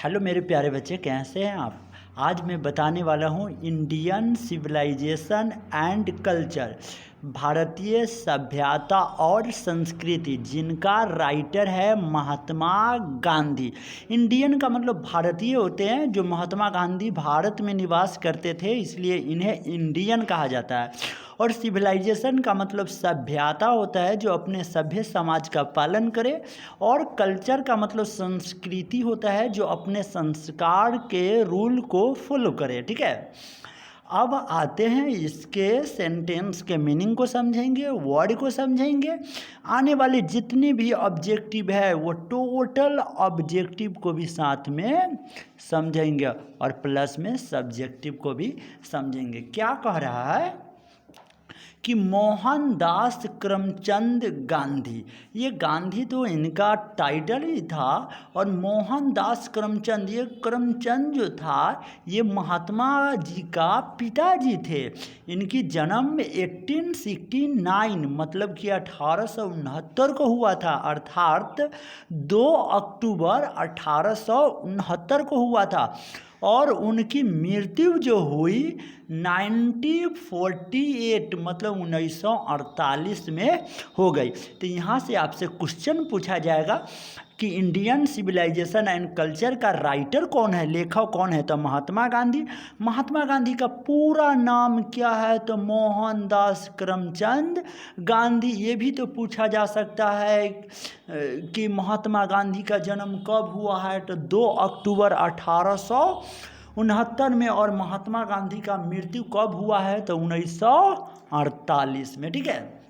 Hello मेरे प्यारे बच्चे, कैसे हैं आप। आज मैं बताने वाला हूँ इंडियन सिविलाइजेशन एंड कल्चर, भारतीय सभ्यता और संस्कृति, जिनका राइटर है महात्मा गांधी। इंडियन का मतलब भारतीय होते हैं। जो महात्मा गांधी भारत में निवास करते थे, इसलिए इन्हें इंडियन कहा जाता है। और सिविलाइजेशन का मतलब सभ्यता होता है, जो अपने सभ्य समाज का पालन करे। और कल्चर का मतलब संस्कृति होता है, जो अपने संस्कार के रूल को फॉलो करे। ठीक है, अब आते हैं इसके सेंटेंस के मीनिंग को समझेंगे, वर्ड को समझेंगे। आने वाले जितने भी ऑब्जेक्टिव है वो टोटल ऑब्जेक्टिव को भी साथ में समझेंगे और प्लस में सब्जेक्टिव को भी समझेंगे। क्या कह रहा है कि मोहनदास करमचंद गांधी, ये गांधी तो इनका टाइटल ही था, और मोहनदास करमचंद, ये करमचंद जो था ये महात्मा जी का पिताजी थे। इनकी जन्म 1869 मतलब कि 1869 को हुआ था, अर्थात 2 अक्टूबर 1869 को हुआ था। और उनकी मृत्यु जो हुई 1948 मतलब 1948 में हो गई। तो यहाँ से आपसे क्वेश्चन पूछा जाएगा कि इंडियन सिविलाइजेशन एंड कल्चर का राइटर कौन है, लेखक कौन है। तो महात्मा गांधी। महात्मा गांधी का पूरा नाम क्या है, तो मोहनदास करमचंद गांधी। ये भी तो पूछा जा सकता है कि महात्मा गांधी का जन्म कब हुआ है, तो 2 अक्टूबर 1869 में। और महात्मा गांधी का मृत्यु कब हुआ है, तो 1948 में। ठीक है,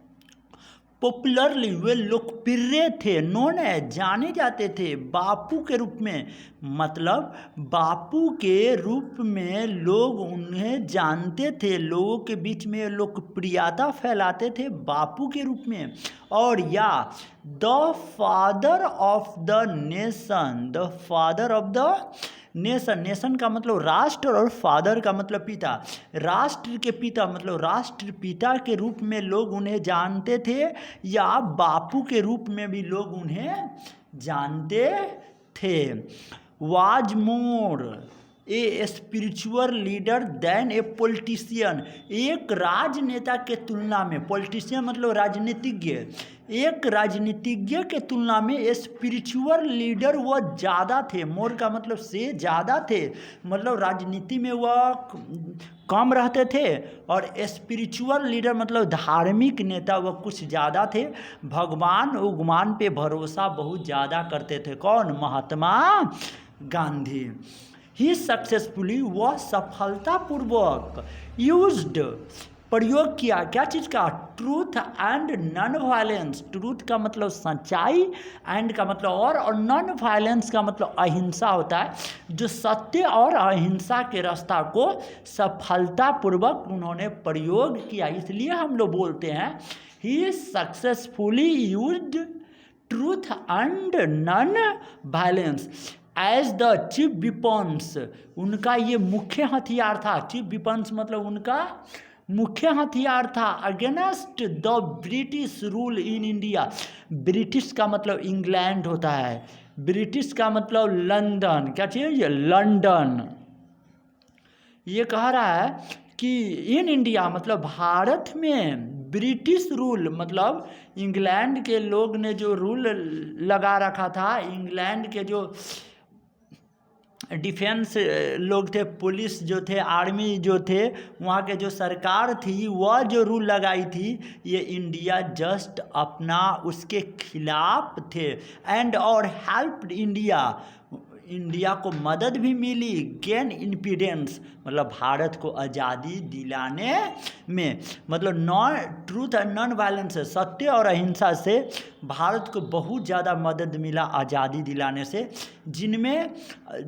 पॉपुलरली वे लोकप्रिय थे, नोन है, जाने जाते थे बापू के रूप में। मतलब बापू के रूप में लोग उन्हें जानते थे, लोगों के बीच में लोकप्रियता फैलाते थे बापू के रूप में। और या the father of the nation, the father of the nation. Nation का मतलब राष्ट्र और फादर का मतलब पिता। राष्ट्र के पिता मतलब राष्ट्रपिता के रूप में लोग उन्हें जानते थे, या बापू के रूप में भी लोग उन्हें जानते थे। Was more a spiritual leader than a politician. एक राजनेता के तुलना में, पॉलिटिशियन मतलब राजनीतिज्ञ, एक राजनीतिज्ञ के तुलना में स्पिरिचुअल लीडर वह ज़्यादा थे। मोर का मतलब से ज़्यादा थे, मतलब राजनीति में वह कम रहते थे, और स्पिरिचुअल लीडर मतलब धार्मिक नेता वह कुछ ज़्यादा थे। भगवान उगमान पे भरोसा बहुत ज़्यादा करते थे। कौन? महात्मा गांधी। ही सक्सेसफुली, वह सफलतापूर्वक यूज्ड प्रयोग किया, क्या चीज़ का? Truth and non violence. Truth का मतलब सच्चाई, एंड का मतलब और नॉन वायलेंस का मतलब अहिंसा होता है। जो सत्य और अहिंसा के रास्ता को सफलतापूर्वक उन्होंने प्रयोग किया, इसलिए हम लोग बोलते हैं ही successfully used truth and non violence as the chief weapons. उनका ये मुख्य हथियार था। चीफ विपन्स मतलब उनका मुख्य हथियार था against the British rule in India. British का मतलब इंग्लैंड होता है, ब्रिटिश का मतलब लंदन। क्या चाहिए? ये लंदन। ये कह रहा है कि इन इंडिया मतलब भारत में ब्रिटिश रूल मतलब इंग्लैंड के लोग ने जो रूल लगा रखा था, इंग्लैंड के जो डिफेंस लोग थे, पुलिस जो थे, आर्मी जो थे, वहाँ के जो सरकार थी, वह जो रूल लगाई थी, ये इंडिया जस्ट अपना उसके खिलाफ थे। एंड और हेल्प इंडिया को मदद भी मिली गेन इंडिपेंडेंस मतलब भारत को आज़ादी दिलाने में। मतलब non truth and non violence, सत्य और अहिंसा से भारत को बहुत ज़्यादा मदद मिला आज़ादी दिलाने से, जिनमें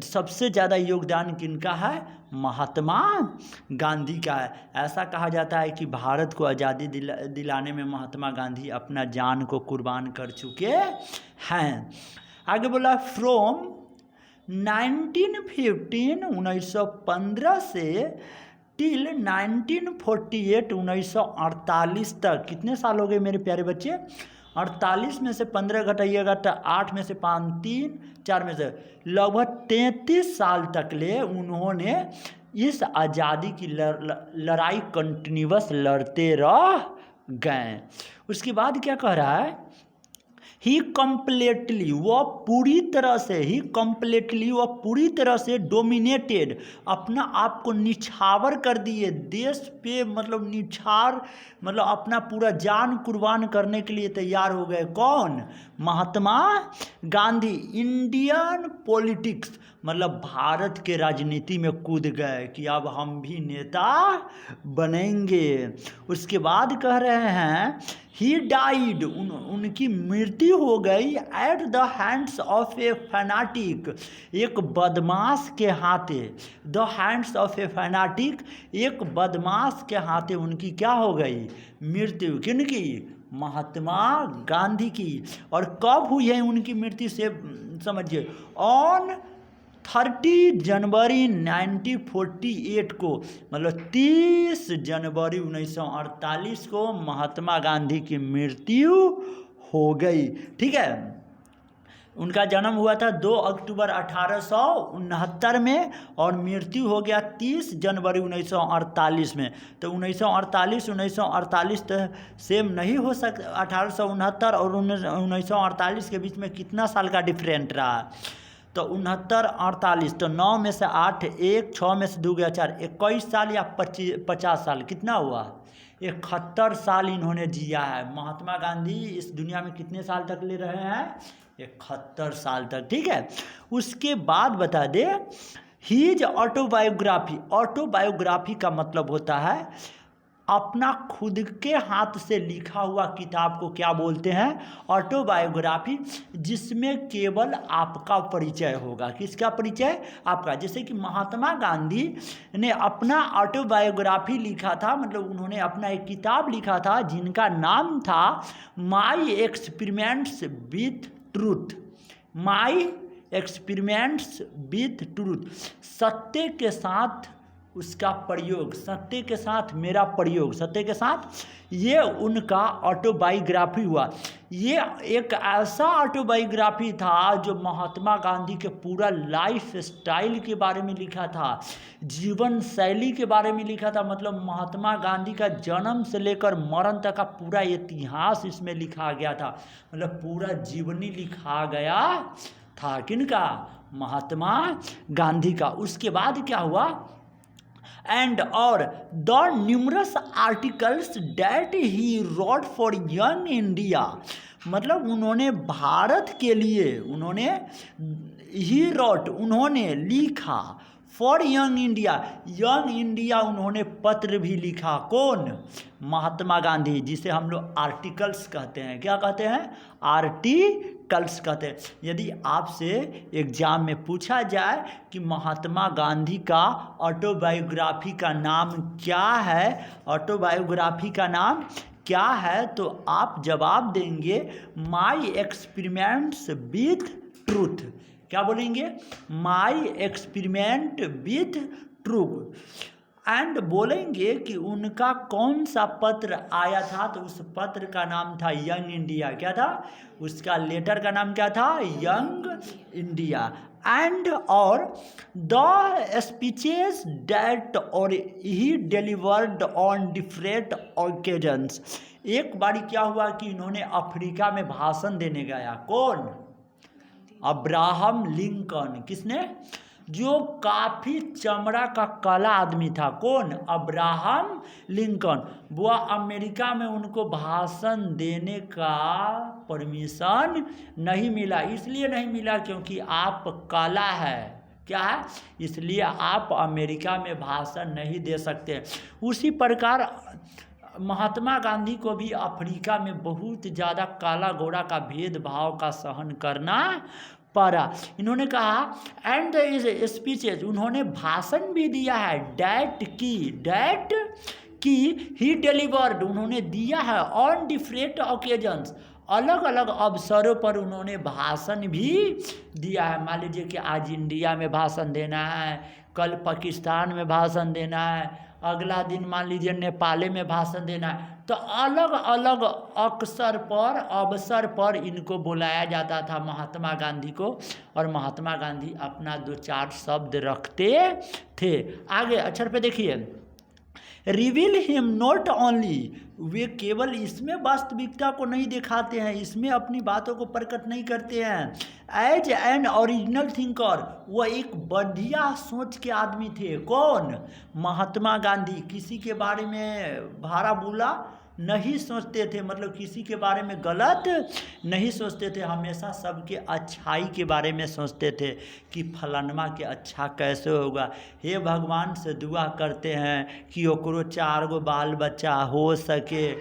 सबसे ज़्यादा योगदान किनका है? महात्मा गांधी का है। ऐसा कहा जाता है कि भारत को आज़ादी दिलाने में महात्मा गांधी अपना जान को कुर्बान कर चुके हैं। आगे बोला फ्रॉम 1915 से टिल 1948 1948 तक। कितने साल हो गए मेरे प्यारे बच्चे? 48 में से 15 घटाइएगा तो 8 में से 5, 3, 4 में से लगभग 33 साल तक ले उन्होंने इस आज़ादी की लड़ाई कंटिन्यूअस लड़ते रह गए। उसके बाद क्या कह रहा है, ही कंप्लीटली, वह पूरी तरह से डोमिनेटेड, अपना आप को निछावर कर दिए, देश पे मतलब निछार, मतलब अपना पूरा जान कुर्बान करने के लिए तैयार हो गए। कौन? महात्मा गांधी। इंडियन पॉलिटिक्स मतलब भारत के राजनीति में कूद गए कि अब हम भी नेता बनेंगे। उसके बाद कह रहे हैं ही डाइड, उनकी मृत्यु हो गई at the hands of A fanatic, एक बदमाश के हाथे। The hands of A fanatic, एक बदमाश के हाथे उनकी क्या हो गई? मृत्यु। किनकी? महात्मा गांधी की। और कब हुई है उनकी मृत्यु से समझिए, ऑन 30 जनवरी 1948 को, मतलब 30 जनवरी 1948 को महात्मा गांधी की मृत्यु हो गई। ठीक है, उनका जन्म हुआ था 2 अक्टूबर 1869 में और मृत्यु हो गया 30 जनवरी 1948 में। तो 1948 तो सेम नहीं हो सकता, 1869 और 1948 के बीच में कितना साल का डिफरेंट रहा? तो 69, 48, तो 9 में से 8, 1, 6 में से 2 गया 4, 21 साल या 50 साल, कितना हुआ? 71 साल इन्होंने जिया है। महात्मा गांधी इस दुनिया में कितने साल तक ले रहे हैं? 71 साल तक। ठीक है, उसके बाद बता दे हीज ऑटोबायोग्राफी का मतलब होता है अपना खुद के हाथ से लिखा हुआ किताब को क्या बोलते हैं? ऑटोबायोग्राफी, जिसमें केवल आपका परिचय होगा। किसका परिचय? आपका। जैसे कि महात्मा गांधी ने अपना ऑटोबायोग्राफी लिखा था, मतलब उन्होंने अपना एक किताब लिखा था जिनका नाम था my experiments with truth. My experiments with truth, सत्य के साथ उसका प्रयोग, सत्य के साथ मेरा प्रयोग, सत्य के साथ, ये उनका ऑटोबायोग्राफी हुआ। ये एक ऐसा ऑटोबायोग्राफी था जो महात्मा गांधी के पूरा लाइफ स्टाइल के बारे में लिखा था, जीवन शैली के बारे में लिखा था। मतलब महात्मा गांधी का जन्म से लेकर मरण तक का पूरा इतिहास इसमें लिखा गया था, मतलब पूरा जीवनी लिखा गया था। किनका? महात्मा गांधी का। उसके बाद क्या हुआ? and or the numerous articles that he wrote for young India, मतलब उन्होंने भारत के लिए उन्होंने लिखा फॉर यंग इंडिया, उन्होंने पत्र भी लिखा। कौन? महात्मा गांधी, जिसे हम लोग आर्टिकल्स कहते हैं। क्या कहते हैं? आर्टिकल्स कहते हैं। यदि आपसे एग्जाम में पूछा जाए कि महात्मा गांधी का ऑटोबायोग्राफी का नाम क्या है, ऑटोबायोग्राफी का नाम क्या है, तो आप जवाब देंगे माई एक्सपेरिमेंट्स विथ ट्रूथ। क्या बोलेंगे? My experiment with truth. And बोलेंगे कि उनका कौन सा पत्र आया था, तो उस पत्र का नाम था यंग इंडिया। क्या था? उसका लेटर का नाम क्या था? Young India. एंड और द स्पीचेस डैट और ही डिलीवर्ड ऑन डिफरेंट ओकेजन्स। एक बारी क्या हुआ कि इन्होंने अफ्रीका में भाषण देने गया। कौन? Abraham Lincoln. किसने? जो काफ़ी चमड़ा का काला आदमी था। कौन? Abraham Lincoln. वह अमेरिका में उनको भाषण देने का परमिशन नहीं मिला। इसलिए नहीं मिला क्योंकि आप काला है। क्या है? इसलिए आप अमेरिका में भाषण नहीं दे सकते। उसी प्रकार महात्मा गांधी को भी अफ्रीका में बहुत ज़्यादा काला गोरा का भेदभाव का सहन करना पड़ा। इन्होंने कहा एंड द स्पीचेज, उन्होंने भाषण भी दिया है। डैट की ही डिलीवर्ड, उन्होंने दिया है ऑन डिफरेंट ओकेजन्स, अलग अलग अवसरों पर उन्होंने भाषण भी दिया है। मान लीजिए कि आज इंडिया में भाषण देना है, कल पाकिस्तान में भाषण देना है, अगला दिन मान लीजिए नेपाल में भाषण देना है। तो अलग अलग अवसर पर इनको बुलाया जाता था, महात्मा गांधी को, और महात्मा गांधी अपना 2-4 शब्द रखते थे। आगे अक्षर पे देखिए, रिवील हिम नॉट ओनली, वे केवल इसमें वास्तविकता को नहीं दिखाते हैं, इसमें अपनी बातों को प्रकट नहीं करते हैं। एज एन ओरिजिनल थिंकर, वह एक बढ़िया सोच के आदमी थे। कौन? महात्मा गांधी। किसी के बारे में भारा बुला नहीं सोचते थे, मतलब किसी के बारे में गलत नहीं सोचते थे, हमेशा सबके अच्छाई के बारे में सोचते थे कि फलानमा के अच्छा कैसे होगा। हे भगवान से दुआ करते हैं कि ओकरो 4 गो बाल बच्चा हो सके।